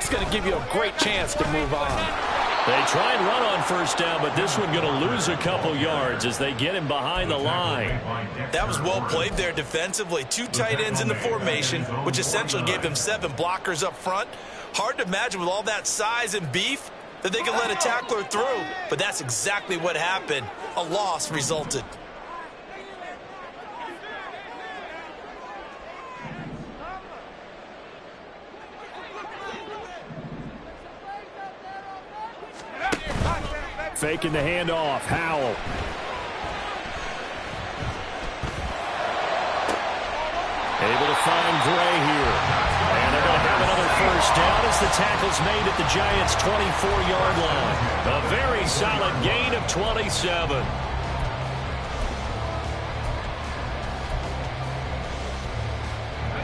That's going to give you a great chance to move on. They try and run on first down, but this one going to lose a couple yards as they get him behind the line. That was well played there defensively. 2 tight ends in the formation, which essentially gave them 7 blockers up front. Hard to imagine with all that size and beef that they could let a tackler through, but that's exactly what happened. A loss resulted. Faking the handoff, Howell. Able to find Gray here. And they're going to have another first down as the tackle's made at the Giants' 24-yard line. A very solid gain of 27.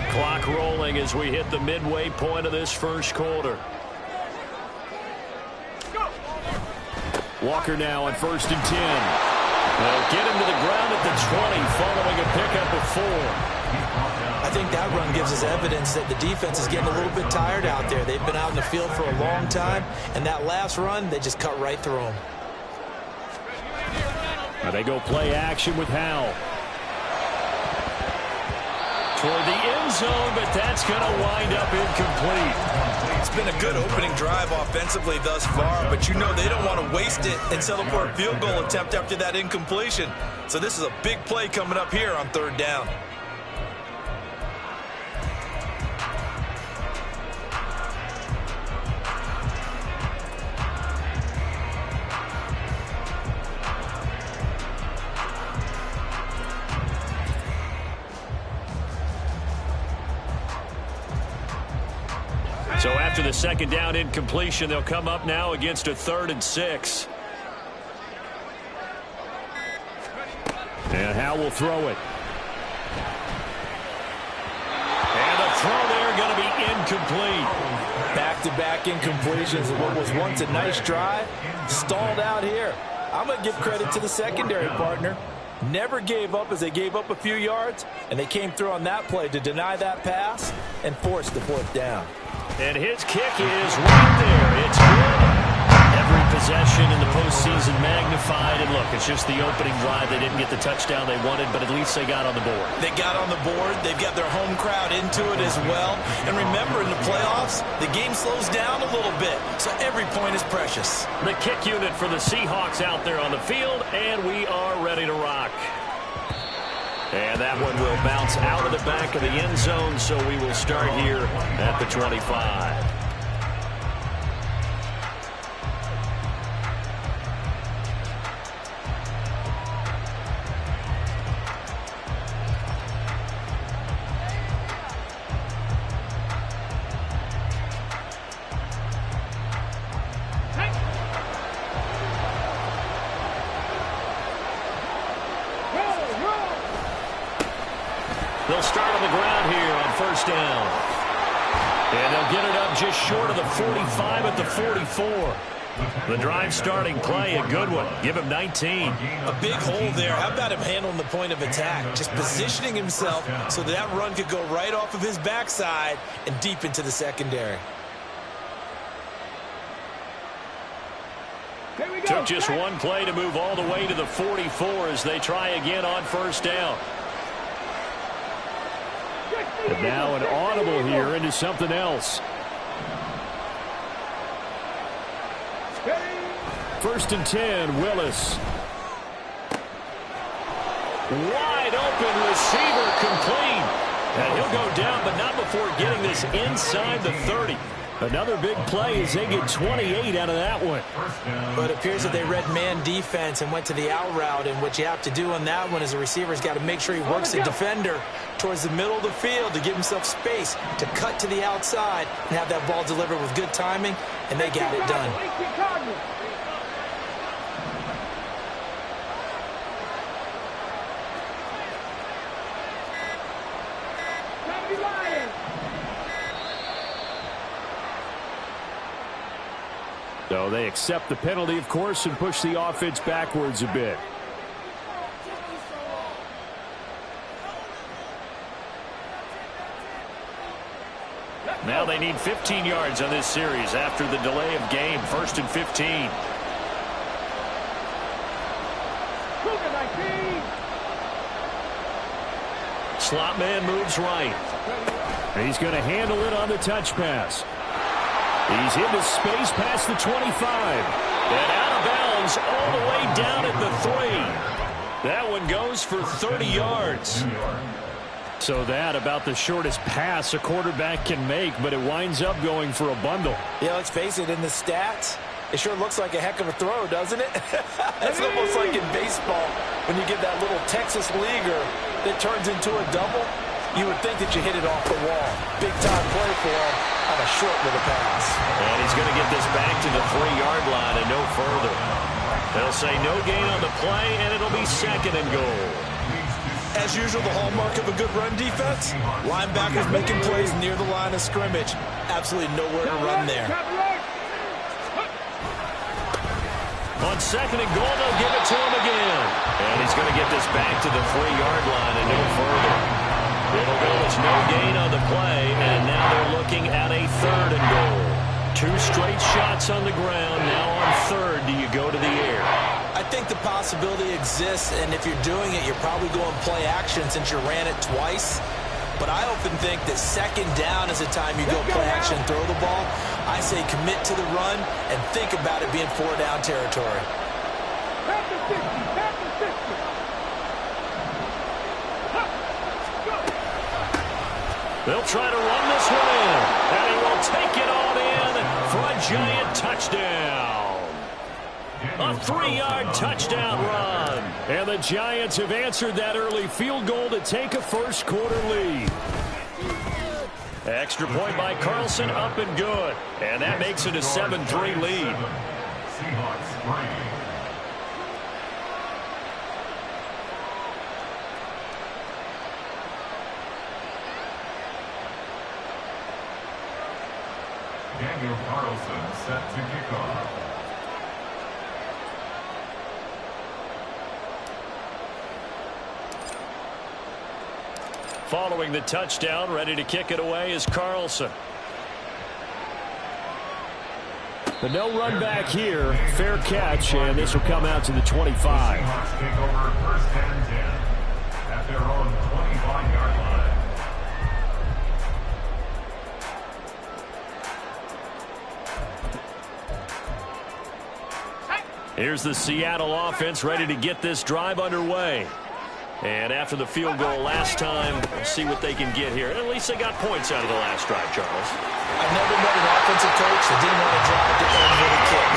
Clock rolling as we hit the midway point of this first quarter. Walker now on 1st and 10. They'll get him to the ground at the 20 following a pickup of 4. I think that run gives us evidence that the defense is getting a little bit tired out there. They've been out in the field for a long time, and that last run, they just cut right through them. Now they go play action with Howell. Toward the end zone, but that's going to wind up incomplete. It's been a good opening drive offensively thus far, but you know they don't want to waste it and settle for a field goal attempt after that incompletion. So this is a big play coming up here on 3rd down. So after the 2nd down incompletion, they'll come up now against a 3rd and 6. And Howell will throw it. And the throw there going to be incomplete. Back-to-back incompletions of what was once a nice drive. Stalled out here. I'm going to give credit to the secondary partner. Never gave up as they gave up a few yards, and they came through on that play to deny that pass and force the 4th down. And his kick is right there. It's good. Every possession in the postseason magnified. And look, it's just the opening drive. They didn't get the touchdown they wanted, but at least they got on the board. They got on the board. They've got their home crowd into it as well. And remember, in the playoffs, the game slows down a little bit, so every point is precious. The kick unit for the Seahawks out there on the field, and we are ready to rock. And that one will bounce out of the back of the end zone, so we will start here at the 25. They'll start on the ground here on 1st down. And they'll get it up just short of the 45 at the 44. The drive starting play, a good one. Give him 19. A big hole there. How about him handling the point of attack? Just positioning himself so that run could go right off of his backside and deep into the secondary. Took just one play to move all the way to the 44 as they try again on 1st down. But now an audible here into something else. 1st and 10, Willis. Wide open receiver complete. And he'll go down, but not before getting this inside the 30. Another big play as they get 28 out of that one. But it appears that they read man defense and went to the out route, and what you have to do on that one is the receiver's got to make sure he works the defender towards the middle of the field to give himself space to cut to the outside and have that ball delivered with good timing, and they got it done. So they accept the penalty, of course, and push the offense backwards a bit. Now they need 15 yards on this series after the delay of game. 1st and 15. Slot man moves right. He's going to handle it on the touch pass. He's into space past the 25. And out of bounds all the way down at the 3. That one goes for 30 yards. So that about the shortest pass a quarterback can make, but it winds up going for a bundle. Yeah, let's face it, in the stats, it sure looks like a heck of a throw, doesn't it? That's almost like in baseball when you get that little Texas leaguer that turns into a double. You would think that you hit it off the wall. Big-time play for him on a short little pass. And he's going to get this back to the 3-yard line and no further. They'll say no gain on the play, and it'll be 2nd and goal. As usual, the hallmark of a good run defense, linebackers making plays near the line of scrimmage. Absolutely nowhere to run there. On 2nd and goal, they'll give it to him again. And he's going to get this back to the 3-yard line and no further. It'll go as no gain on the play, and now they're looking at a 3rd and goal. 2 straight shots on the ground. Now on 3rd, do you go to the air? I think the possibility exists, and if you're doing it, you're probably going play action since you ran it twice. But I often think that 2nd down is the time you go play action and throw the ball. I say commit to the run and think about it being 4-down territory. They'll try to run this one in, and he will take it all in for a giant touchdown. A 3-yard touchdown run. And the Giants have answered that early field goal to take a first-quarter lead. Extra point by Carlson, up and good. And that makes it a 7-3 lead. Daniel Carlson set to kick off. Following the touchdown, ready to kick it away is Carlson. The no run back here, fair catch, and this will come out to the 25. Seahawks take over 1st and 10 at their own 25-yard line. Here's the Seattle offense ready to get this drive underway. And after the field goal last time, we'll see what they can get here. And at least they got points out of the last drive, Charles. I've never met an offensive coach that didn't want to drive to end with a kick.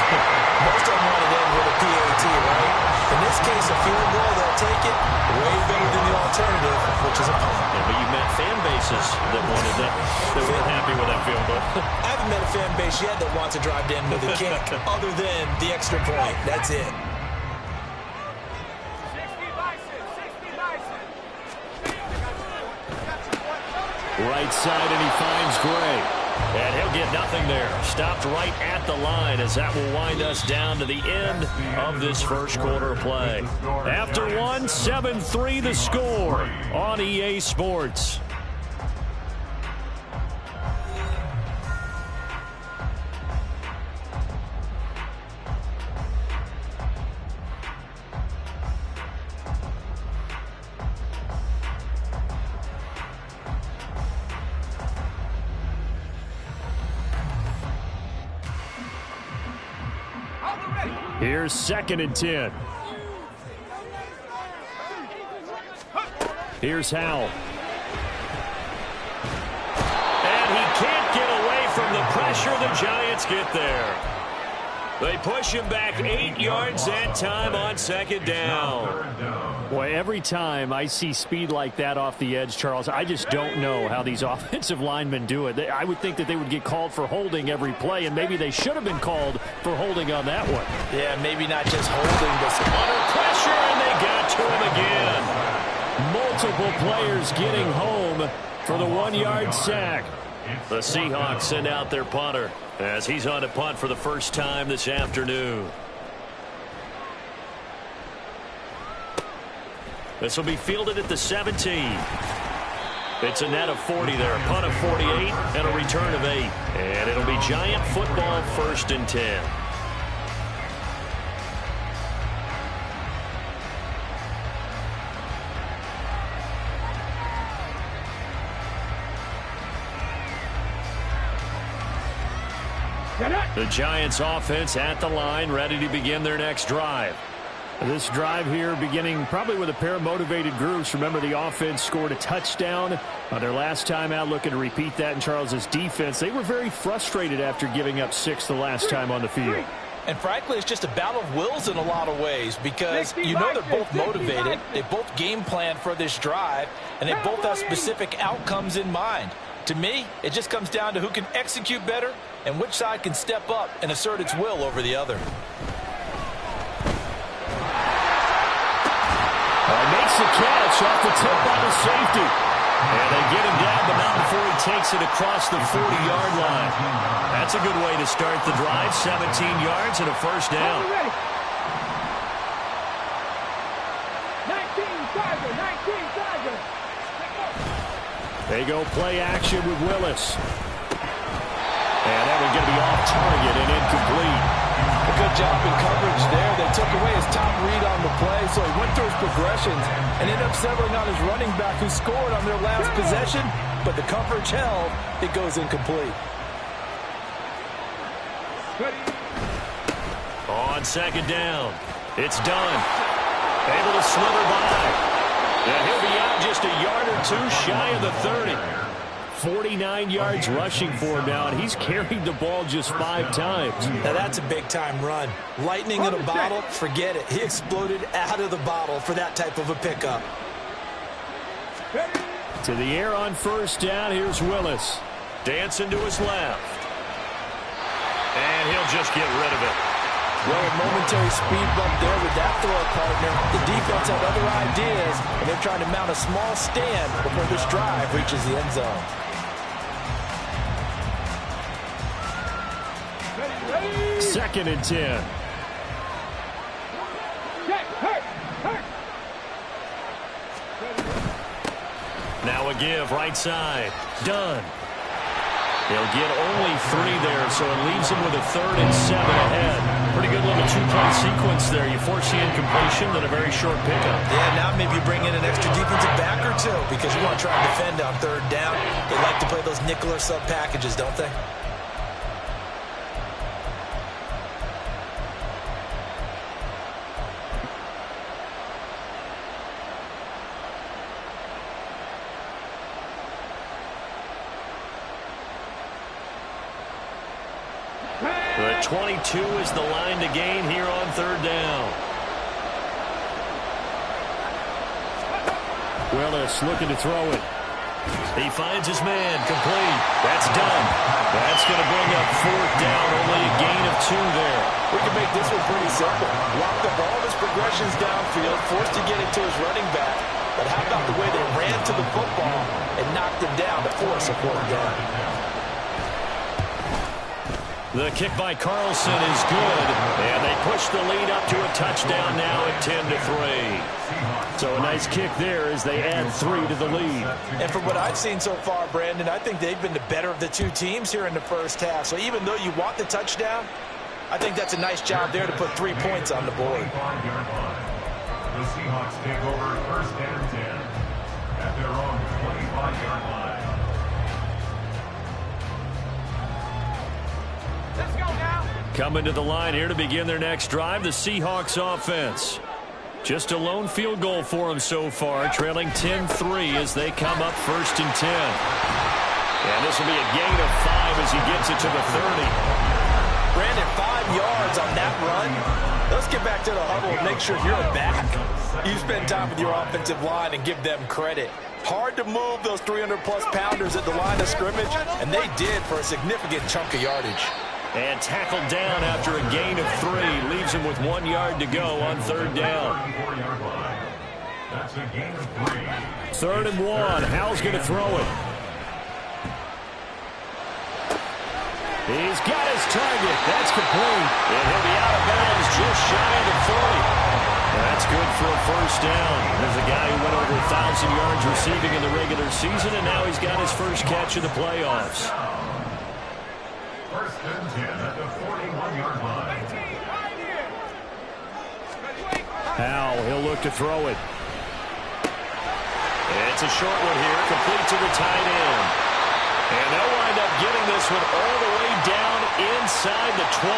Most of them want to end with a PAT, right? In this case, a field goal, they'll take it way better than the alternative, which is a punt. Yeah, but you met fan bases that wanted that, that weren't happy with that field goal. I haven't met a fan base yet that wants to drive to end with a kick other than the extra point. That's it. Right side, and he finds Gray. And he'll get nothing there. Stopped right at the line as that will wind us down to the end of this first quarter play. After one, 7-3 the score on EA Sports. Here's 2nd and 10. Here's Howell. And he can't get away from the pressure. The Giants get there. They push him back 8 yards that time on 2nd down. Boy, every time I see speed like that off the edge, Charles, I just don't know how these offensive linemen do it. I would think that they would get called for holding every play, and maybe they should have been called for holding on that one. Yeah, maybe not just holding, but under pressure, and they got to him again. Multiple players getting home for the 1-yard sack. The Seahawks send out their punter as he's on a punt for the first time this afternoon. This will be fielded at the 17. It's a net of 40 there, a punt of 48, and a return of 8. And it'll be Giant football, 1st and 10. The Giants offense at the line, ready to begin their next drive. This drive here beginning probably with a pair of motivated groups. Remember, the offense scored a touchdown their last time out, looking to repeat that in Charles's defense. They were very frustrated after giving up 6 the last time on the field. And frankly, it's just a battle of wills in a lot of ways because you know they're both motivated. They both game plan for this drive, and they both have specific outcomes in mind. To me, it just comes down to who can execute better and which side can step up and assert its will over the other. Makes the catch off the tip by the safety. And they get him down, but not before he takes it across the 40-yard line. That's a good way to start the drive. 17 yards and a 1st down. 19-Tiger. They go play action with Willis. And that one going to be off target and incomplete. A good job in coverage there. They took away his top read on the play, so he went through his progressions and ended up settling on his running back who scored on their last possession, but the coverage held. It goes incomplete. On 2nd down, it's done. Able to slither by. And he'll be out just a yard or 2 shy of the 30. 49 yards rushing for him now, and he's carried the ball just 5 times. Now that's a big-time run. Lightning in a bottle, forget it. He exploded out of the bottle for that type of a pickup. To the air on 1st down, here's Willis. Dancing to his left. And he'll just get rid of it. Well, a momentary speed bump there with that throw partner. The defense had other ideas, and they're trying to mount a small stand before this drive reaches the end zone. 2nd and 10. Now a give, right side. Done. He'll get only 3 there, so it leaves him with a 3rd and 7 ahead. Pretty good little 2-play sequence there. You force the incompletion, then a very short pickup. Yeah, now maybe you bring in an extra defensive back or 2 because you want to try and defend on 3rd down. They like to play those nickel or sub packages, don't they? The 22 is the line to gain here on 3rd down. Willis looking to throw it. He finds his man, complete. That's done. That's going to bring up 4th down, only a gain of 2 there. We can make this one pretty simple. Locked up all his progressions downfield, forced to get it to his running back. But how about the way they ran to the football and knocked him down to force a 4th down? The kick by Carlson is good, and they push the lead up to a touchdown now at 10-3. So a nice kick there as they add 3 to the lead. And from what I've seen so far, Brandon, I think they've been the better of the 2 teams here in the 1st half. So even though you want the touchdown, I think that's a nice job there to put 3 points on the board. The Seahawks take over 1st and 10 at their own 25-yard line. Coming to the line here to begin their next drive, the Seahawks offense. Just a lone field goal for them so far, trailing 10-3 as they come up 1st and 10. And this will be a gain of 5 as he gets it to the 30. Brandon, 5 yards on that run. Let's get back to the huddle and make sure you're back. You spend time with your offensive line and give them credit. Hard to move those 300-plus pounders at the line of scrimmage, and they did for a significant chunk of yardage. And tackled down after a gain of 3. Leaves him with 1 yard to go on 3rd down. That's a gain of 3. 3rd and 1. Howell's going to throw it. He's got his target. That's complete. And he'll be out of bounds just shy of the 40. That's good for a first down. There's a guy who went over 1,000 yards receiving in the regular season, and now he's got his first catch in the playoffs. First and 10 at the 41-yard line. Howell, he'll look to throw it. It's a short one here, complete to the tight end. And they'll wind up getting this one all the way down inside the 20.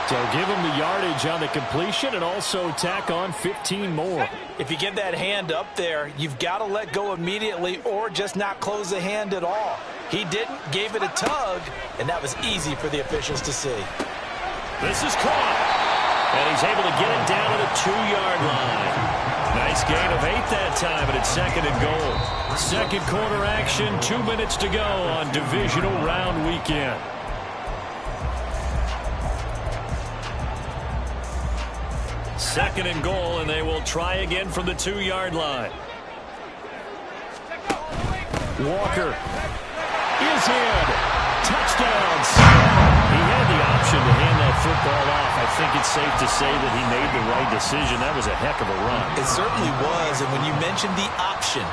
So give him the yardage on the completion and also tack on 15 more. If you get that hand up there, you've got to let go immediately or just not close the hand at all. He didn't, gave it a tug, and that was easy for the officials to see. This is caught. And he's able to get it down to the 2-yard line. Nice gain of 8 that time, and it's second and goal. Second quarter action, 2 minutes to go on divisional round weekend. Second and goal, and they will try again from the 2-yard line. Walker is in. Touchdowns. He had the option to hand that football off. I think it's safe to say that he made the right decision. That was a heck of a run. It certainly was, and when you mentioned the option,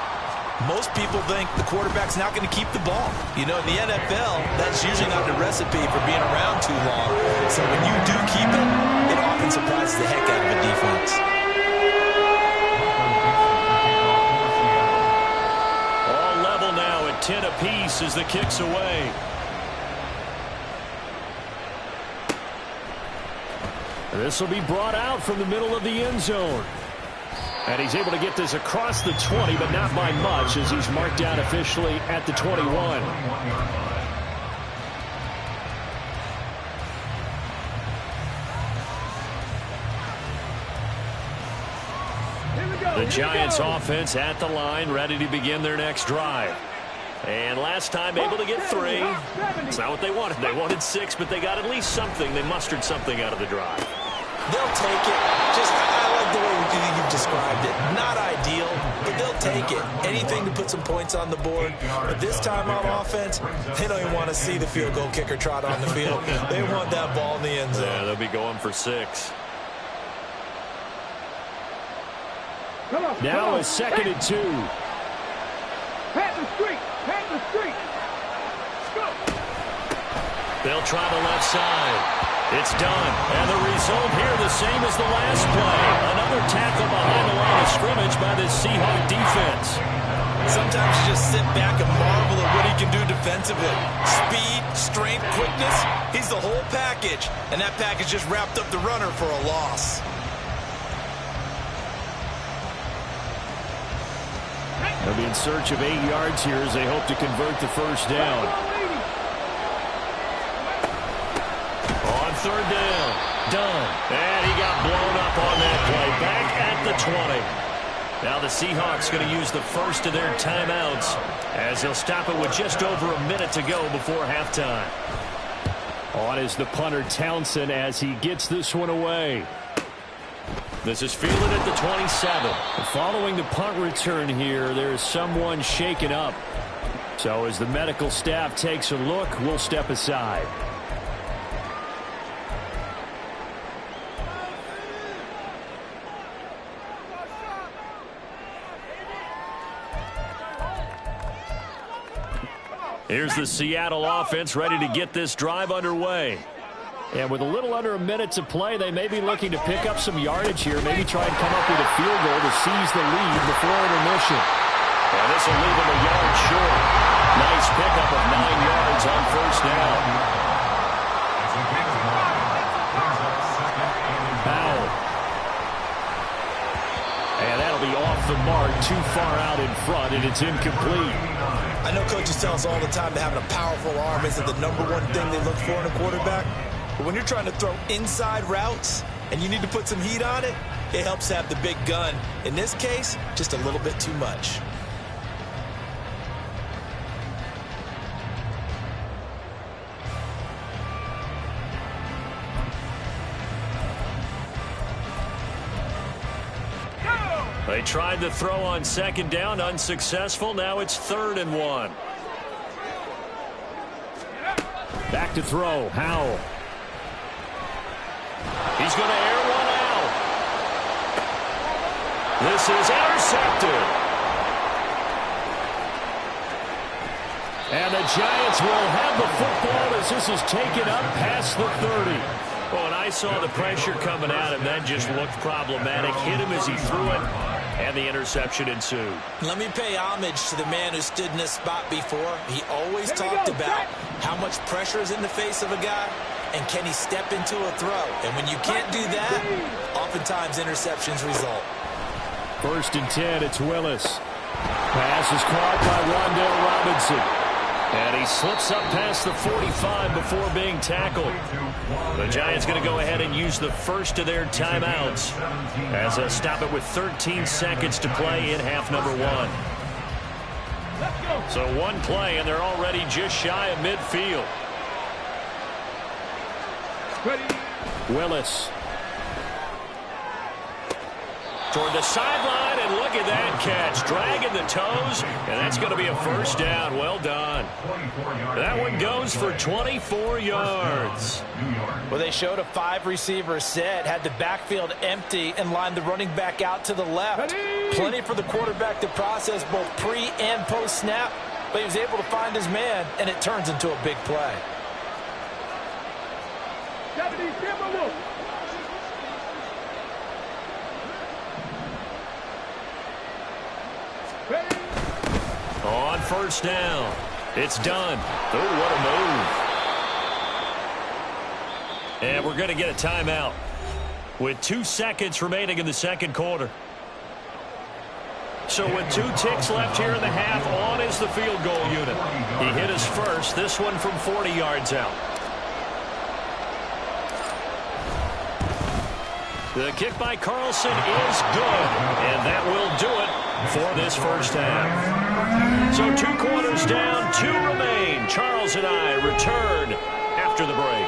most people think the quarterback's not going to keep the ball. You know, in the NFL, that's usually not the recipe for being around too long. So when you do keep it, it often surprises the heck out of a defense. All level now at 10 apiece as the kick's away. This will be brought out from the middle of the end zone. And he's able to get this across the 20, but not by much, as he's marked down officially at the 21. The Giants offense at the line, ready to begin their next drive. And last time able to get 3. It's not what they wanted. They wanted 6, but they got at least something. They mustered something out of the drive. They'll take it. I like the way you've described it. Not ideal, but they'll take it. Anything to put some points on the board. But this time on offense, they don't even want to see the field goal kicker trot on the field. They want that ball in the end zone. Yeah, they'll be going for 6. Now a 2nd and 2. Pat the street. Pat the street. Go. They'll try the left side. It's done. And the result here the same as the last play. Another tackle behind the line of scrimmage by the Seahawk defense. Sometimes you just sit back and marvel at what he can do defensively. Speed, strength, quickness. He's the whole package. And that package just wrapped up the runner for a loss. They'll be in search of 8 yards here as they hope to convert the first down. On third down. Done. And he got blown up on that play. Back at the 20. Now the Seahawks going to use the first of their timeouts as they'll stop it with just over a minute to go before halftime. On is the punter Townsend as he gets this one away. This is fielded at the 27. Following the punt return here, there's someone shaken up. So as the medical staff takes a look, we'll step aside. Here's the Seattle offense ready to get this drive underway. And with a little under a minute to play, they may be looking to pick up some yardage here, maybe try and come up with a field goal to seize the lead before intermission. And this will leave them a yard short. Nice pickup of 9 yards on first down. Howell. And that'll be off the mark, too far out in front, and it's incomplete. I know coaches tell us all the time that having a powerful arm isn't the #1 thing they look for in a quarterback. But when you're trying to throw inside routes and you need to put some heat on it, it helps have the big gun. In this case, just a little bit too much. They tried to throw on second down, unsuccessful. Now it's 3rd and 1. Back to throw, Howell. He's going to air one out. This is intercepted. And the Giants will have the football as this is taken up past the 30. Well, and I saw the pressure coming at him. That just looked problematic. Hit him as he threw it, and the interception ensued. Let me pay homage to the man who stood in this spot before. He always talked about how much pressure is in the face of a guy, and can he step into a throw. And when you can't do that, oftentimes interceptions result. 1st and 10, it's Willis. Pass is caught by Wan'Dale Robinson. And he slips up past the 45 before being tackled. The Giants going to go ahead and use the first of their timeouts as they'll stop it with 13 seconds to play in half number 1. So one play, and they're already just shy of midfield. Willis. Toward the sideline, and look at that catch. Dragging the toes, and that's going to be a first down. Well done. That one goes for 24 yards. Well, they showed a 5-receiver set, had the backfield empty, and lined the running back out to the left. Plenty for the quarterback to process both pre- and post-snap, but he was able to find his man, and it turns into a big play. On first down, it's done. Oh, what a move. And we're going to get a timeout with 2 seconds remaining in the second quarter. So with 2 ticks left here in the half, on is the field goal unit. He hit his first, this one from 40 yards out. The kick by Carlson is good, and that will do it for this first half. So 2 quarters down, 2 remain. Charles and I return after the break.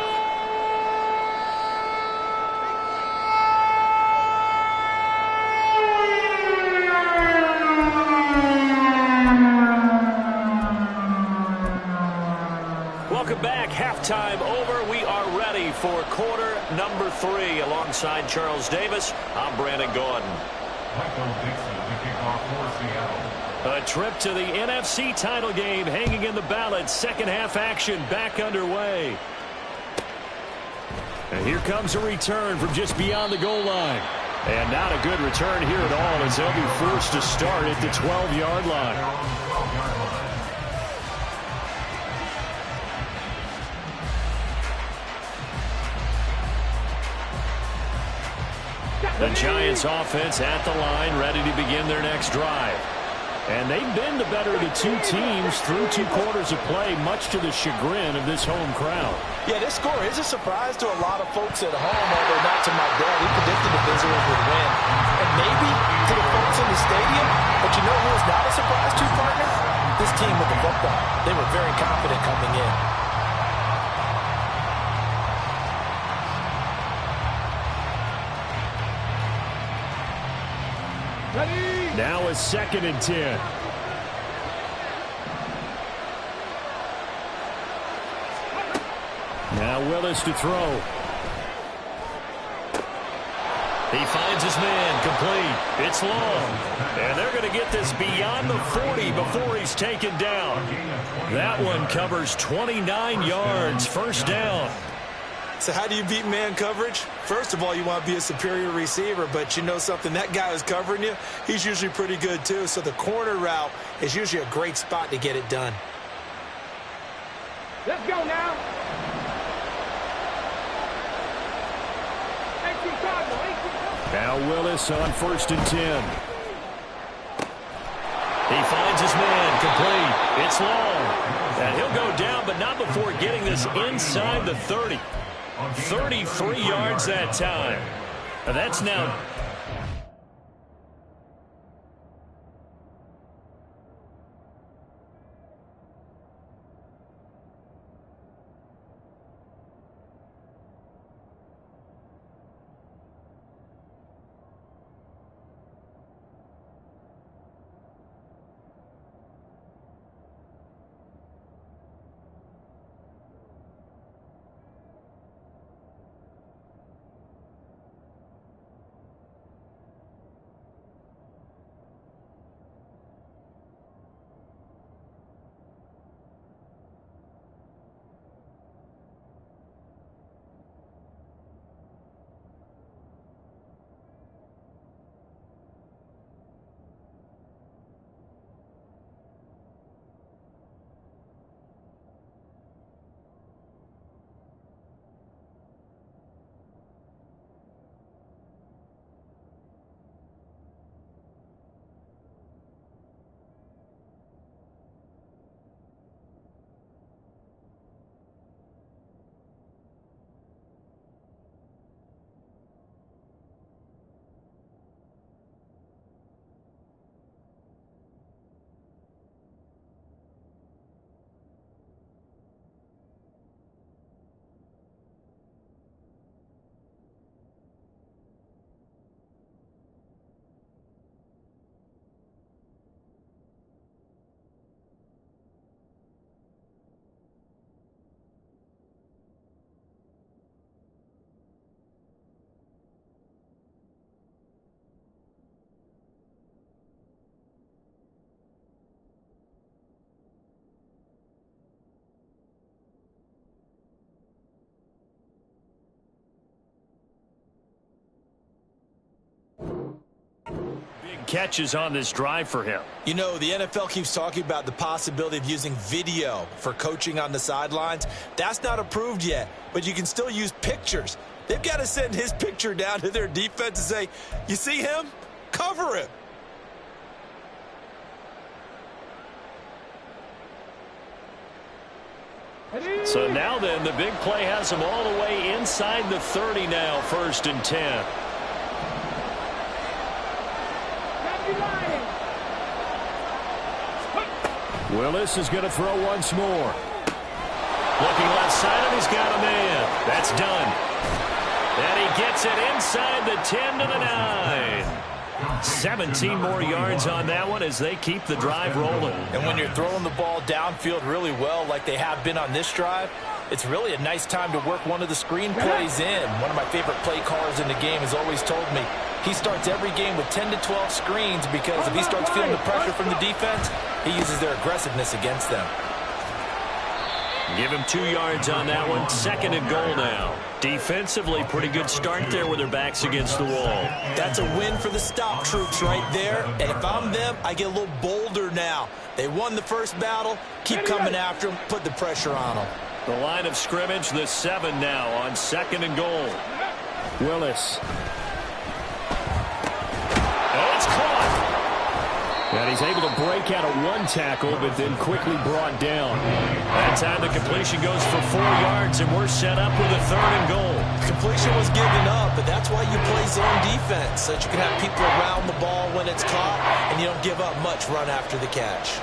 Welcome back. Halftime over. We are ready for quarter number 3. Alongside Charles Davis, I'm Brandon Gordon. Michael Dixon, the kickoff for Seattle. A trip to the NFC title game hanging in the balance. Second half action back underway. And here comes a return from just beyond the goal line. And not a good return here at all as they'll be forced to start at the 12-yard line. The Giants offense at the line, ready to begin their next drive. And they've been the better of the 2 teams through 2 quarters of play, much to the chagrin of this home crowd. Yeah, this score is a surprise to a lot of folks at home, although not to my dad. He predicted the visitors would win. And maybe to the folks in the stadium, but you know who was not a surprise to, partner? This team with the football. They were very confident coming in. Now a 2nd and 10. Now Willis to throw. He finds his man, complete. It's long. And they're going to get this beyond the 40 before he's taken down. That one covers 29 yards, first down. So how do you beat man coverage? First of all, you want to be a superior receiver, but you know something, that guy who's covering you, he's usually pretty good too. So the corner route is usually a great spot to get it done. Let's go now. Now Willis on 1st and 10. He finds his man, complete. It's long. And he'll go down, but not before getting this inside the 30. 33 yards that time. And that's now catches on this drive for him. You know, the NFL keeps talking about the possibility of using video for coaching on the sidelines. That's not approved yet, but you can still use pictures. They've got to send his picture down to their defense and say, you see him? Cover him. So now then, the big play has them all the way inside the 30 now, 1st and 10. Willis is going to throw once more. Looking left side, and he's got a man. That's done. And he gets it inside the 10 to the 9. 17 more yards on that one as they keep the drive rolling. And when you're throwing the ball downfield really well like they have been on this drive, it's really a nice time to work one of the screen plays in. One of my favorite play callers in the game has always told me he starts every game with 10 to 12 screens because if he starts feeling the pressure from the defense, he uses their aggressiveness against them. Give him 2 yards on that one. 2nd and goal now. Defensively, pretty good start there with their backs against the wall. That's a win for the stop troops right there. And if I'm them, I get a little bolder now. They won the first battle. Keep coming after them. Put the pressure on them. The line of scrimmage, the 7 now on 2nd and goal. Willis. Oh, it's caught. And he's able to break out of one tackle, but then quickly brought down. That time the completion goes for 4 yards, and we're set up with a 3rd and goal. Completion was given up, but that's why you play zone defense, so that you can have people around the ball when it's caught, and you don't give up much run after the catch.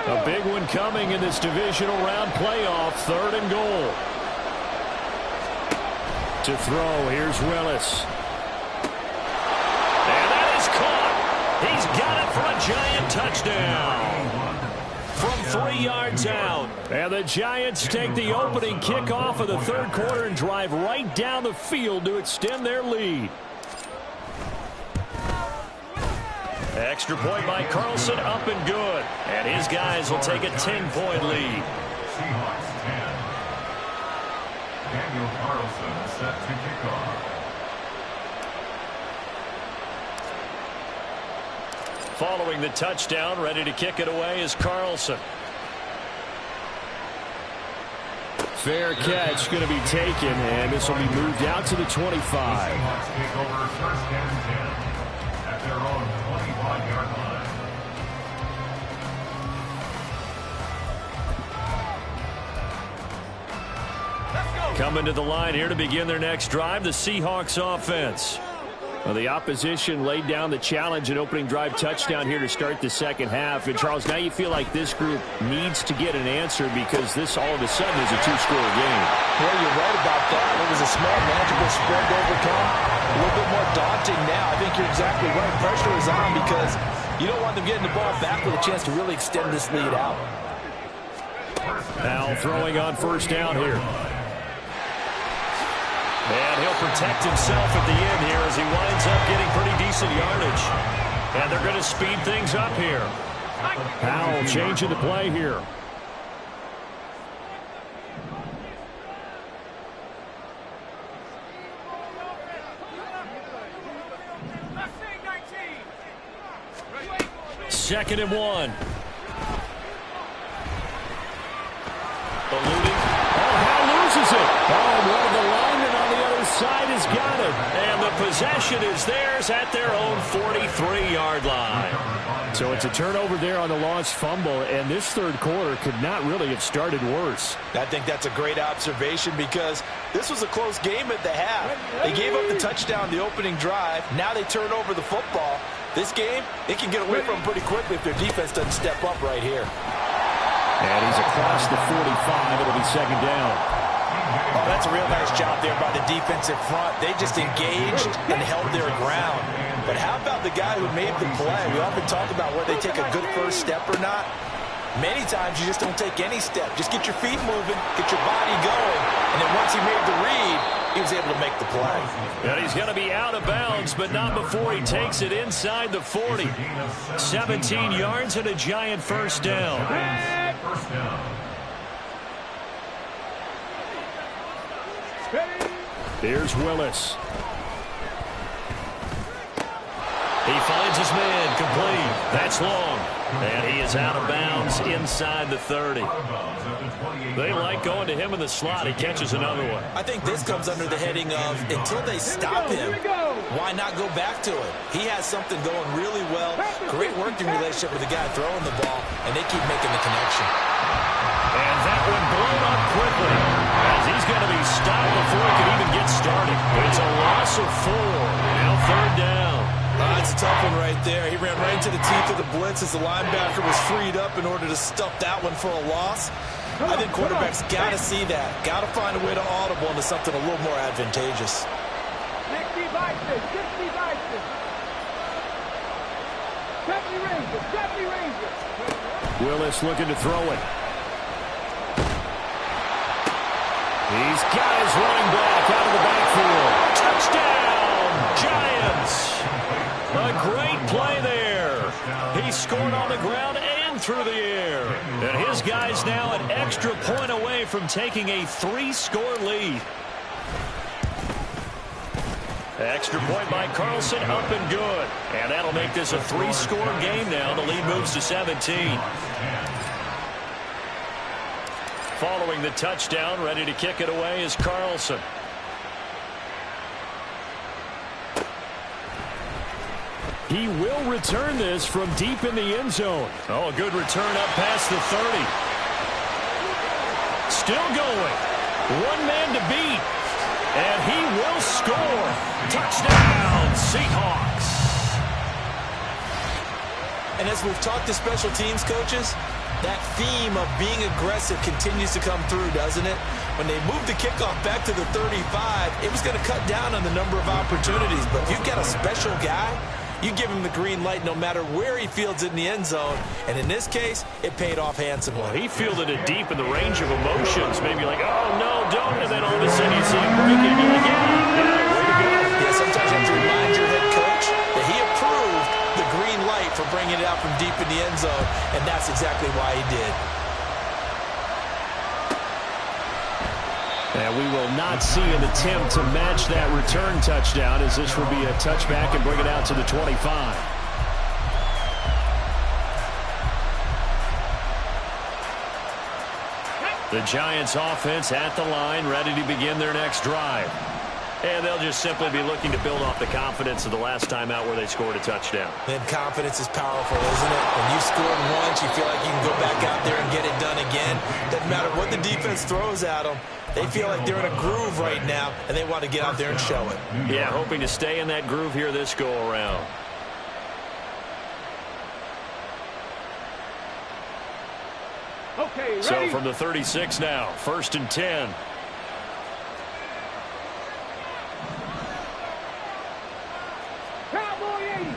A big one coming in this divisional round playoff. 3rd and goal. To throw, here's Willis. And that is caught. He's got it for a Giant touchdown. From 3 yards out. And the Giants take the opening kickoff of the 3rd quarter and drive right down the field to extend their lead. Extra point by Carlson, up and good. And his guys will take a 10-point lead. Seahawks 10. Daniel Carlson set to kick off. Following the touchdown, ready to kick it away is Carlson. Fair catch going to be taken, and this will be moved out to the 25. Seahawks take over 1st and 10 at their own 25-yard line. Coming to the line here to begin their next drive, the Seahawks offense. Well, the opposition laid down the challenge and opening drive touchdown here to start the 2nd half. And, Charles, now you feel like this group needs to get an answer because this all of a sudden is a 2-score game. Well, you're right about that. It was a small, manageable spread to overcome. A little bit more daunting now. I think you're exactly right. Pressure is on because you don't want them getting the ball back with a chance to really extend this lead out. Now throwing on 1st down here. And he'll protect himself at the end here as he winds up getting pretty decent yardage. And they're going to speed things up here. Powell changing the play here. Second and 1. Eluding. Oh, Howell loses it. Oh, one of the linemen on the other side has got it. And the possession is theirs at their own 43-yard line. So it's a turnover there on the lost fumble, and this 3rd quarter could not really have started worse. I think that's a great observation because this was a close game at the half. They gave up the touchdown the opening drive. Now they turn over the football. This game, they can get away from them pretty quickly if their defense doesn't step up right here. And he's across the 45. It'll be 2nd down. Oh, that's a real nice job there by the defensive front. They just engaged and held their ground. But how about the guy who made the play? We often talk about whether they take a good first step or not. Many times you just don't take any step. Just get your feet moving, get your body going, and then once he made the read, he was able to make the play. And he's going to be out of bounds, but not before he takes it inside the 40. 17 yards and a Giant 1st down. first down. Here's Willis. He finds his man, complete. That's long. And he is out of bounds inside the 30. They like going to him in the slot. He catches another one. I think this comes under the heading of until they stop him, why not go back to it? He has something going really well. Great working relationship with the guy throwing the ball, and they keep making the connection. And that one blown up quickly as he's going to be stopped before he can even get started. It's a loss of 4. Now third down. That's a tough one right there. He ran right into the teeth of the blitz as the linebacker was freed up in order to stuff that one for a loss. I think quarterbacks got to see that. Got to find a way to audible into something a little more advantageous. Willis looking to throw it. He's got his running back out of the backfield. Touchdown, Giants! A great play there. He scored on the ground and through the air. And his guy's now an extra point away from taking a 3-score lead. Extra point by Carlson, up and good. And that'll make this a 3-score game now. The lead moves to 17. Following the touchdown, ready to kick it away is Carlson. He will return this from deep in the end zone. Oh, a good return up past the 30. Still going. One man to beat. And he will score. Touchdown, Seahawks. And as we've talked to special teams coaches, that theme of being aggressive continues to come through, doesn't it? When they moved the kickoff back to the 35, it was going to cut down on the number of opportunities. But if you've got a special guy, you give him the green light no matter where he fields it in the end zone. And in this case, it paid off handsomely. Well, he fielded it deep in the range of emotions. Maybe like, oh, no, don't. And then all of a sudden you see him breaking. You're like, yeah, way to go. Yeah, sometimes you have to remind your head coach that he approved the green light for bringing it out from deep in the end zone. And that's exactly why he did. And we will not see an attempt to match that return touchdown, as this will be a touchback and bring it out to the 25. The Giants offense at the line, ready to begin their next drive. And they'll just simply be looking to build off the confidence of the last time out where they scored a touchdown. Then confidence is powerful, isn't it? When you scored once, you feel like you can go back out there and get it done again. Doesn't matter what the defense throws at them. They feel like they're in a groove right now, and they want to get out there and show it. Yeah, hoping to stay in that groove here this go-around. Okay, ready? So from the 36 now, 1st and 10. Cowboy 80.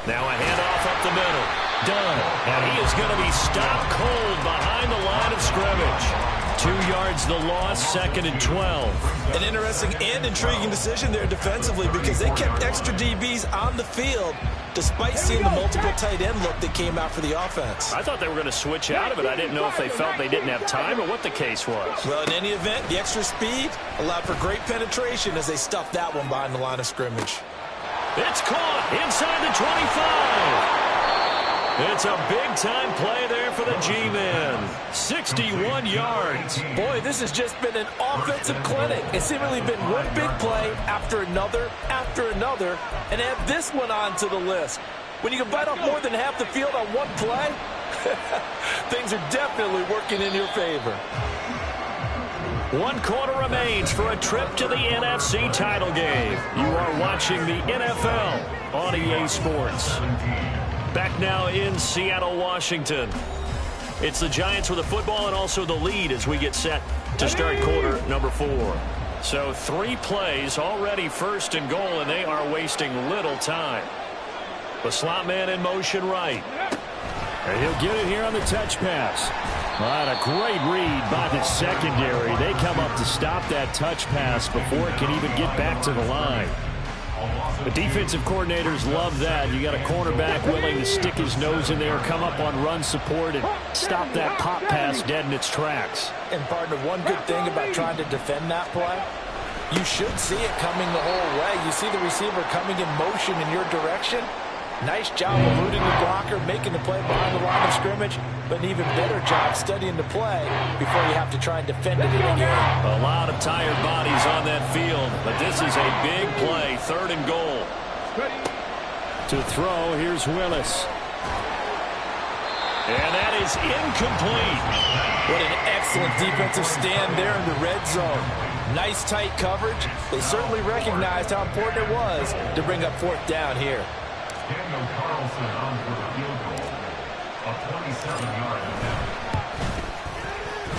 Now a handoff up the middle. Done. And he is going to be stopped cold behind the line of scrimmage. 2 yards the loss, 2nd and 12. An interesting and intriguing decision there defensively because they kept extra DBs on the field despite seeing the multiple tight end look that came out for the offense. I thought they were going to switch out of it. I didn't know if they felt they didn't have time or what the case was. Well, in any event, the extra speed allowed for great penetration as they stuffed that one behind the line of scrimmage. It's caught inside the 25. It's a big-time play there for the G-Men. 61 yards. Boy, this has just been an offensive clinic. It's seemingly been one big play after another, and add this one onto the list. When you can bite off more than half the field on one play, things are definitely working in your favor. 1 quarter remains for a trip to the NFC title game. You are watching the NFL on EA Sports. Back now in Seattle, Washington. It's the Giants with the football and also the lead as we get set to start quarter number 4. So 3 plays already 1st and goal, and they are wasting little time. The slot man in motion right. And he'll get it here on the touch pass. Right, a great read by the secondary. They come up to stop that touch pass before it can even get back to the line. The defensive coordinators love that. You got a cornerback willing to stick his nose in there, come up on run support, and stop that pop pass dead in its tracks. And partner, one good thing about trying to defend that play, you should see it coming the whole way. You see the receiver coming in motion in your direction. Nice job eluding the blocker, making the play behind the line of scrimmage, but an even better job studying the play before you have to try and defend it in a game. A lot of tired bodies on that field, but this is a big play, 3rd and goal. To throw, here's Willis. And that is incomplete. What an excellent defensive stand there in the red zone. Nice tight coverage. They certainly recognized how important it was to bring up 4th down here. Daniel Carlson on for the field goal. A 27-yard attempt.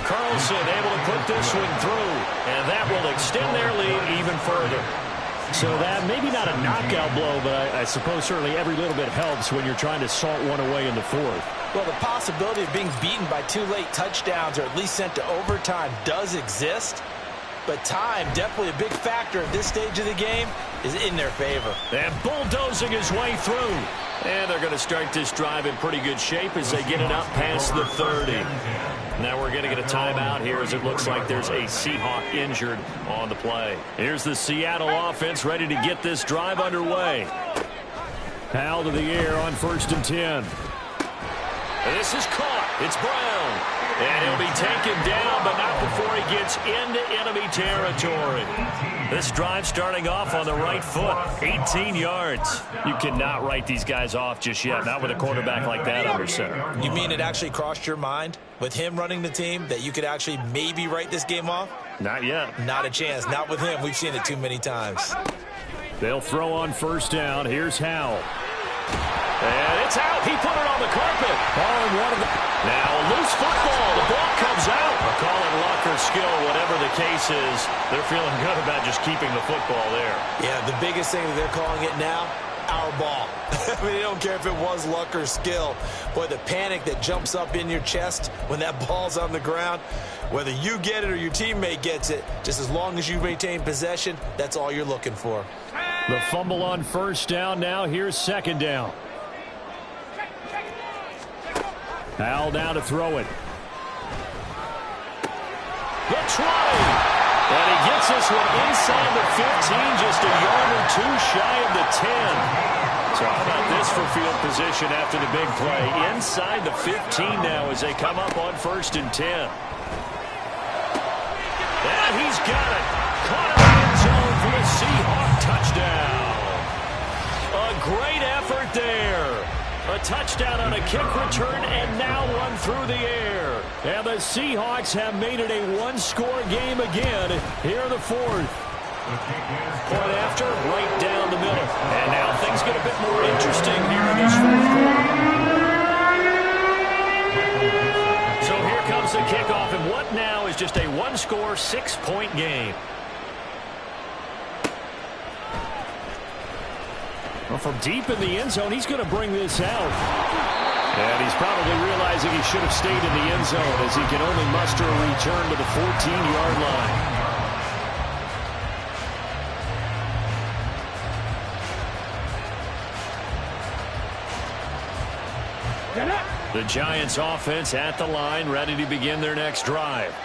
Carlson able to put this one through, and that will extend their lead even further. So that, maybe not a knockout blow, but I suppose certainly every little bit helps when you're trying to salt one away in the 4th. Well, the possibility of being beaten by 2 late touchdowns or at least sent to overtime does exist. But time, definitely a big factor at this stage of the game, is in their favor. And bulldozing his way through. And they're going to start this drive in pretty good shape as they get it up past the 30. Now we're going to get a timeout here as it looks like there's a Seahawk injured on the play. Here's the Seattle offense ready to get this drive underway. Powell to the air on 1st and 10. This is caught. It's Brown. And he'll be taken down, but not before he gets into enemy territory. This drive starting off on the right foot, 18 yards. You cannot write these guys off just yet, not with a quarterback like that under center. You mean it actually crossed your mind with him running the team that you could actually maybe write this game off? Not yet. Not a chance. Not with him. We've seen it too many times. They'll throw on 1st down. Here's Howell. And it's out. He put it on the carpet. Now a loose football. The ball comes out. We'll call it luck or skill, whatever the case is. They're feeling good about just keeping the football there. Yeah, the biggest thing that they're calling it now, our ball. I mean, they don't care if it was luck or skill. Boy, the panic that jumps up in your chest when that ball's on the ground, whether you get it or your teammate gets it, just as long as you maintain possession, that's all you're looking for. The fumble on 1st down now. Here's 2nd down. Powell now to throw it. The try. And he gets this one inside the 15, just a yard or 2 shy of the 10. So how about this for field position after the big play? Inside the 15 now as they come up on 1st and 10. And he's got it. Caught in the end zone for a Seahawk touchdown. A great effort there. A touchdown on a kick return and now one through the air. And the Seahawks have made it a 1-score game again here in the 4th. Point after, right down the middle. And now things get a bit more interesting here in this 4th quarter. So here comes the kickoff, and what now is just a 1-score, 6-point game. Well, from deep in the end zone, he's going to bring this out. And he's probably realizing he should have stayed in the end zone as he can only muster a return to the 14-yard line. The Giants offense at the line, ready to begin their next drive.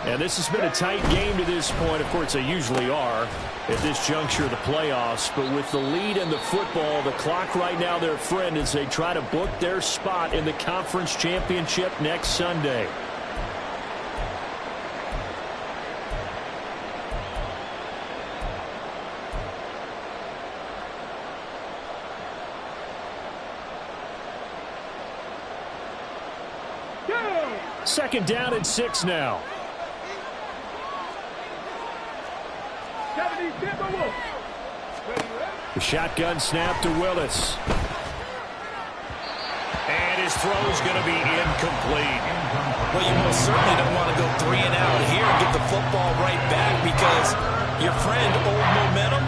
And this has been a tight game to this point. Of course, they usually are at this juncture of the playoffs. But with the lead in the football, the clock right now their friend as they try to book their spot in the conference championship next Sunday. Second down and 6 now. The shotgun snap to Willis. And his throw's going to be incomplete. Well, you most certainly don't want to go 3 and out here and get the football right back because your friend, Old Momentum,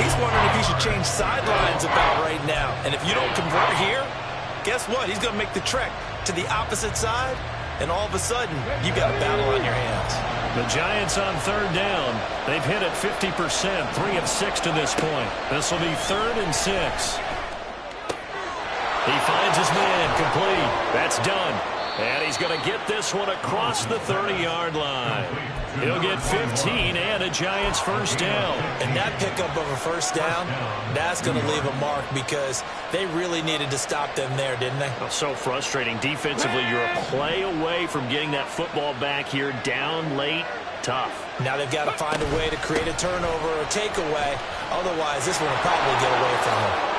he's wondering if he should change sidelines about right now. And if you don't convert here, guess what? He's going to make the trek to the opposite side, and all of a sudden, you've got a battle on your hands. The Giants on third down. They've hit it 50%, 3 of 6 to this point. This will be 3rd and 6. He finds his man, complete. That's done. And he's going to get this one across the 30-yard line. He'll get 15 and a Giants first down. And that pickup of a first down, that's going to leave a mark because they really needed to stop them there, didn't they? Oh, so frustrating. Defensively, you're a play away from getting that football back here down late. Tough. Now they've got to find a way to create a turnover or a takeaway. Otherwise, this one will probably get away from them.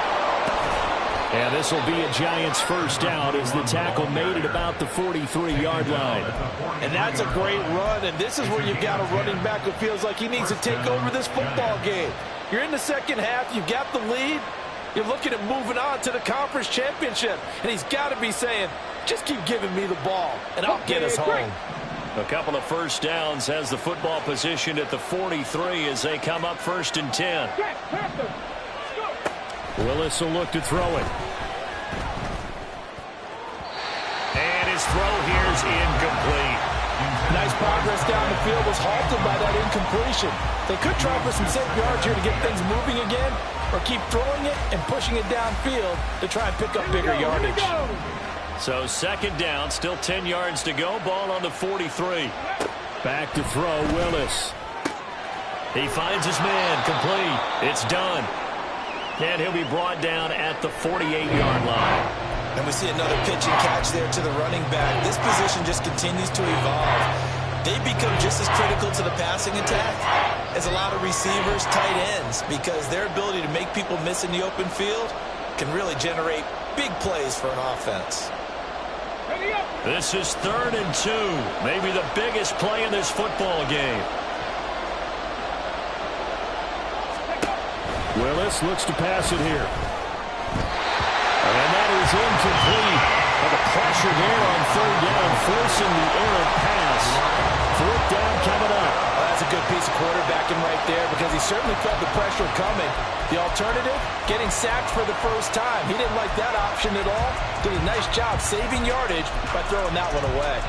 And this will be a Giants first down as the tackle made it about the 43-yard line. And that's a great run, and this is where you've got a running back who feels like he needs to take over this football game. You're in the second half, you've got the lead, you're looking at moving on to the conference championship, and he's got to be saying, just keep giving me the ball, and I'll get us home. A couple of first downs has the football positioned at the 43 as they come up 1st and 10. Willis will look to throw it. And his throw here is incomplete. Nice progress down the field was halted by that incompletion. They could try for some safe yards here to get things moving again, or keep throwing it and pushing it downfield to try and pick up bigger yardage. So 2nd down, still 10 yards to go. Ball on the 43. Back to throw, Willis. He finds his man, complete. It's done. And he'll be brought down at the 48-yard line. And we see another pitch and catch there to the running back. This position just continues to evolve. They become just as critical to the passing attack as a lot of receivers, tight ends, because their ability to make people miss in the open field can really generate big plays for an offense. This is 3rd and 2. Maybe the biggest play in this football game. Willis looks to pass it here. And that is incomplete. But the pressure there on 3rd down, forcing the errant pass. 4th down coming up. Well, that's a good piece of quarterbacking right there because he certainly felt the pressure coming. The alternative, getting sacked for the first time. He didn't like that option at all. Did a nice job saving yardage by throwing that one away.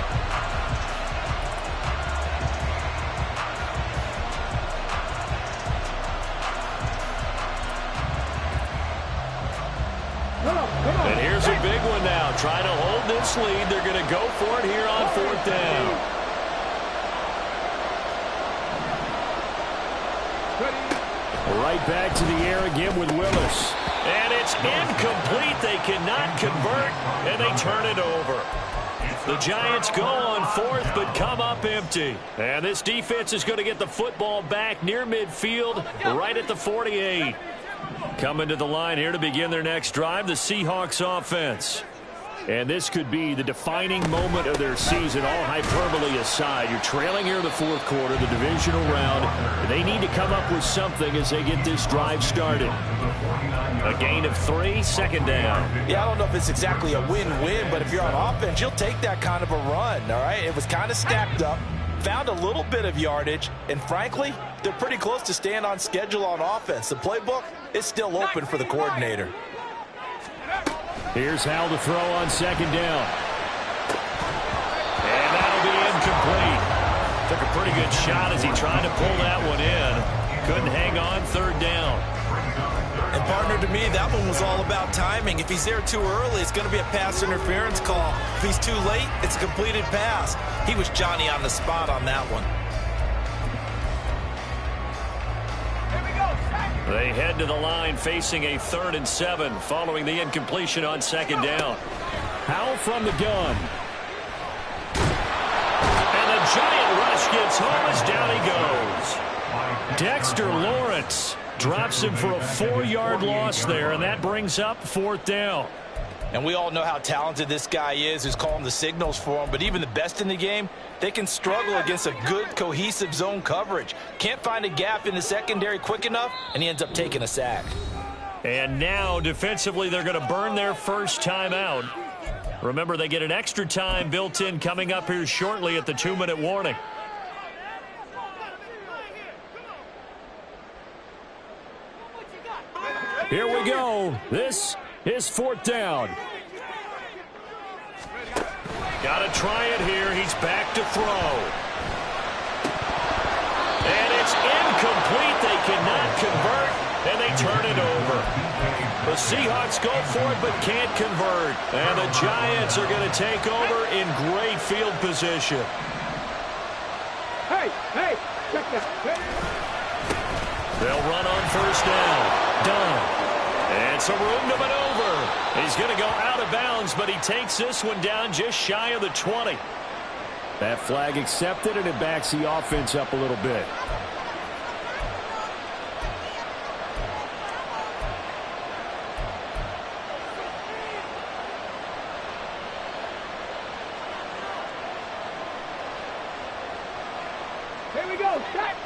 And here's a big one now. Trying to hold this lead. They're going to go for it here on 4th down. Right back to the air again with Willis. And it's incomplete. They cannot convert, and they turn it over. The Giants go on 4th, but come up empty. And this defense is going to get the football back near midfield, right at the 48. Coming to the line here to begin their next drive, the Seahawks offense. And this could be the defining moment of their season, all hyperbole aside. You're trailing here in the 4th quarter, the divisional round. They need to come up with something as they get this drive started. A gain of 3, 2nd down. Yeah, I don't know if it's exactly a win-win, but if you're on offense, you'll take that kind of a run, all right? It was kind of stacked up, found a little bit of yardage, and frankly, they're pretty close to staying on schedule on offense. The playbook is still open for the coordinator. Here's Howell to throw on 2nd down. And that'll be incomplete. Took a pretty good shot as he tried to pull that one in. Couldn't hang on 3rd down. And partner, to me, that one was all about timing. If he's there too early, it's going to be a pass interference call. If he's too late, it's a completed pass. He was Johnny on the spot on that one. They head to the line facing a 3rd and 7 following the incompletion on 2nd down. Howell from the gun. And the giant rush gets home as down he goes. Dexter Lawrence drops him for a 4-yard loss there, and that brings up 4th down. And we all know how talented this guy is who's calling the signals for him, but even the best in the game, they can struggle against a good, cohesive zone coverage. Can't find a gap in the secondary quick enough, and he ends up taking a sack. And now, defensively, they're going to burn their first time out. Remember, they get an extra time built in coming up here shortly at the 2-minute warning. Here we go. This is 4th down. Got to try it here. He's back to throw. complete. They cannot convert, and they turn it over. The Seahawks go for it but can't convert. And the Giants are going to take over in great field position. Hey, check that. They'll run on first down. Done. And some room to maneuver. He's going to go out of bounds, but he takes this one down just shy of the 20. That flag accepted, and it backs the offense up a little bit. Here we go, set.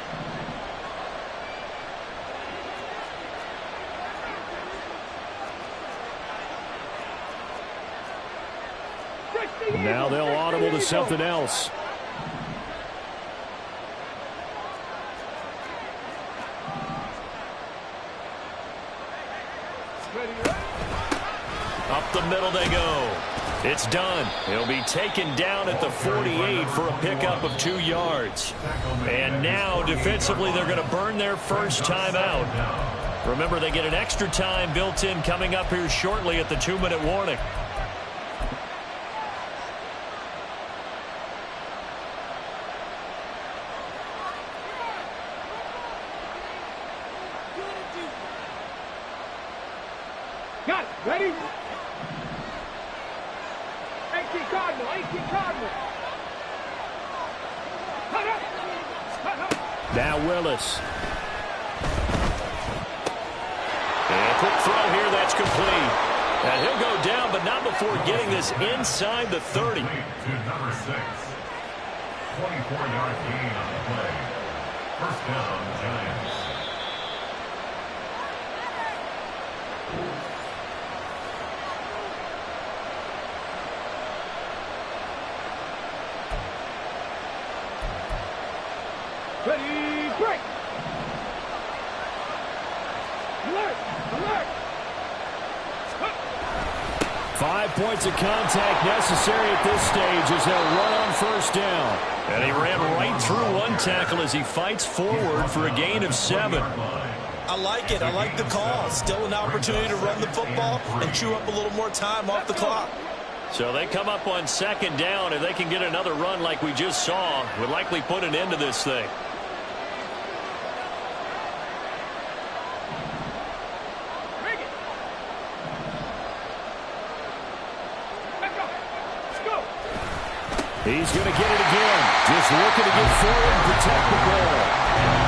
Now they'll audible to something else. Up the middle they go. It's done. He'll be taken down at the 48 for a pickup of 2 yards. And now, defensively, they're going to burn their first time out. Remember, they get an extra time built in coming up here shortly at the 2-minute warning. Got it. Ready? 18 Cardinal. Cut up. Now Willis. And a quick throw here, that's complete. And he'll go down, but not before getting this inside the 30. To number 6. 24-yard gain on the play. First down, Giants. Ready, break. Alert. 5 points of contact necessary at this stage as they'll run on first down. And he ran right through one tackle as he fights forward for a gain of 7. I like it. I like the call. Still an opportunity to run the football and chew up a little more time off the clock. So they come up on second down. If they can get another run like we just saw, would likely put an end to this thing. He's going to get it again. Just looking to get forward and protect the ball.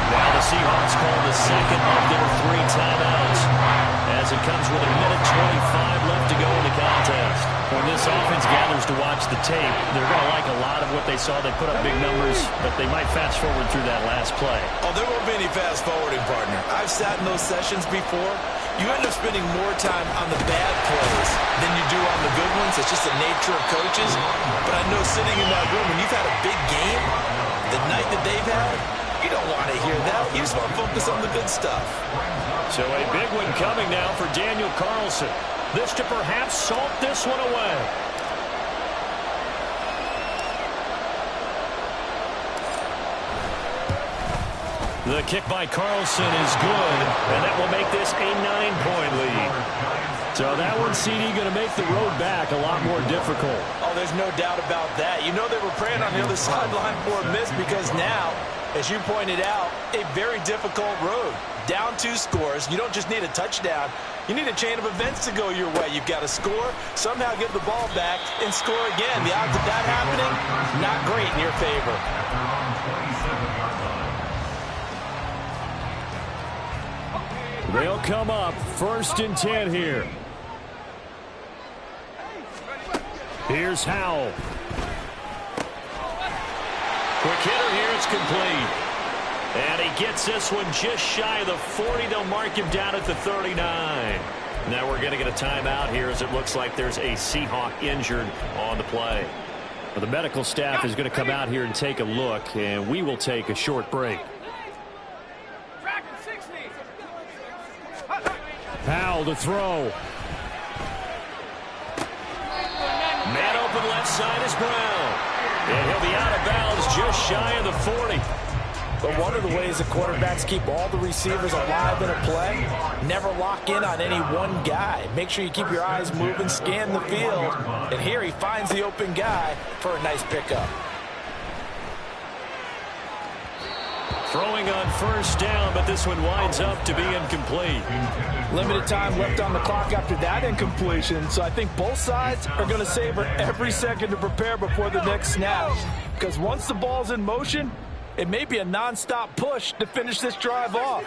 Now the Seahawks call the second of their 3 timeouts as it comes with a minute 25 left to go in the contest. When this offense gathers to watch the tape, they're going to like a lot of what they saw. They put up big numbers, but they might fast forward through that last play. Oh, there won't be any fast forwarding, partner. I've sat in those sessions before. You end up spending more time on the bad plays than you do on the good ones. It's just the nature of coaches. But I know sitting in that room, when you've had a big game, the night that they've had, you don't want to hear that. You just want to focus on the good stuff. So a big one coming now for Daniel Carlson. This to perhaps salt this one away. The kick by Carlson is good, and that will make this a 9-point lead. So that one, CD, going to make the road back a lot more difficult. Oh, there's no doubt about that. You know they were praying on the other sideline for a miss because now, as you pointed out, a very difficult road. Down 2 scores. You don't just need a touchdown. You need a chain of events to go your way. You've got to score, somehow give the ball back, and score again. The odds of that happening, not great in your favor. They'll come up 1st and 10 here. Here's Howell. Quick hitter here, it's complete. And he gets this one just shy of the 40. They'll mark him down at the 39. Now we're going to get a timeout here as it looks like there's a Seahawk injured on the play. Well, the medical staff is going to come out here and take a look, and we will take a short break. Howell to throw. Man open left side is Brown. And he'll be out of bounds just shy of the 40. But one of the ways that quarterbacks keep all the receivers alive in a play, never lock in on any one guy. Make sure you keep your eyes moving, scan the field. And here he finds the open guy for a nice pickup. Throwing on first down, but this one winds up to be incomplete. Limited time left on the clock after that incompletion, so I think both sides are going to savor every second to prepare before the next snap. Because once the ball's in motion, it may be a non-stop push to finish this drive off.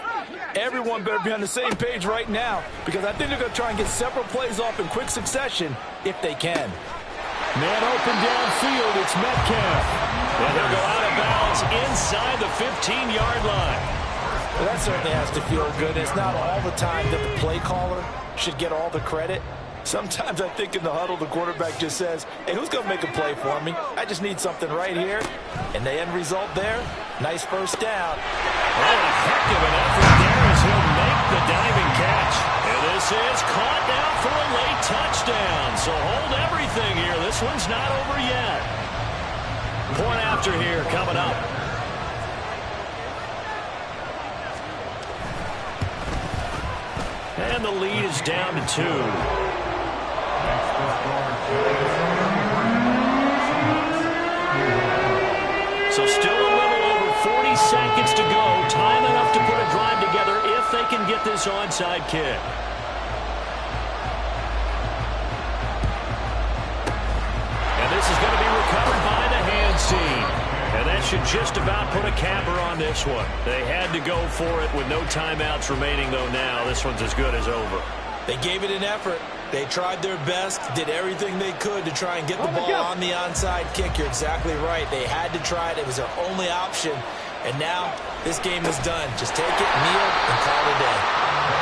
Everyone better be on the same page right now, because I think they're going to try and get several plays off in quick succession if they can. Man open downfield, it's Metcalf. And they'll go out of bounds inside the 15-yard line. Well, that certainly has to feel good. It's not all the time that the play caller should get all the credit. Sometimes I think in the huddle, the quarterback just says, hey, who's going to make a play for me? I just need something right here. And the end result there, nice first down. Oh, a heck of an effort there as he'll make the diving catch. And this is caught now for a late touchdown. So hold everything here. This one's not over yet. Point after here coming up. And the lead is down to 2. So still a little over 40 seconds to go. Time enough to put a drive together if they can get this onside kick. And this is going to be recovered by the hands team. And that should just about put a capper on this one. They had to go for it with no timeouts remaining, though, now. This one's as good as over. They gave it an effort. They tried their best, did everything they could to try and get the ball on the onside kick. You're exactly right. They had to try it. It was their only option. And now this game is done. Just take it, kneel, and call it a day.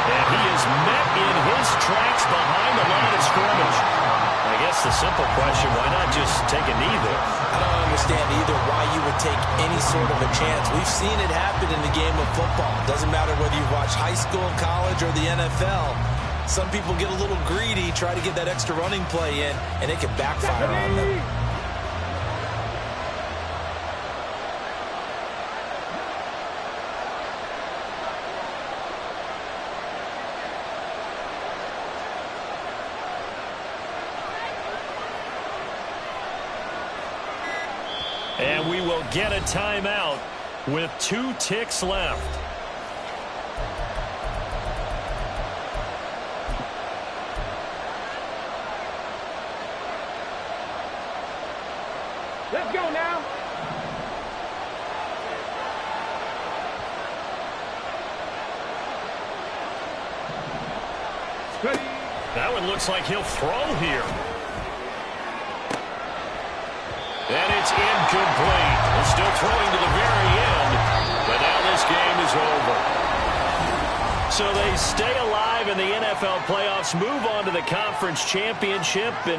And he is met in his tracks behind the line of scrimmage. I guess the simple question, why not just take a knee there? I don't understand either why you would take any sort of a chance. We've seen it happen in the game of football. It doesn't matter whether you watch high school, college, or the NFL. Some people get a little greedy, try to get that extra running play in, and it can backfire on them. And we will get a timeout with 2 ticks left. Let's go now. Ready. That one looks like he'll throw here. And it's incomplete. He's still throwing to the very end, but now this game is over. So they stay alive in the NFL playoffs, move on to the conference championship, and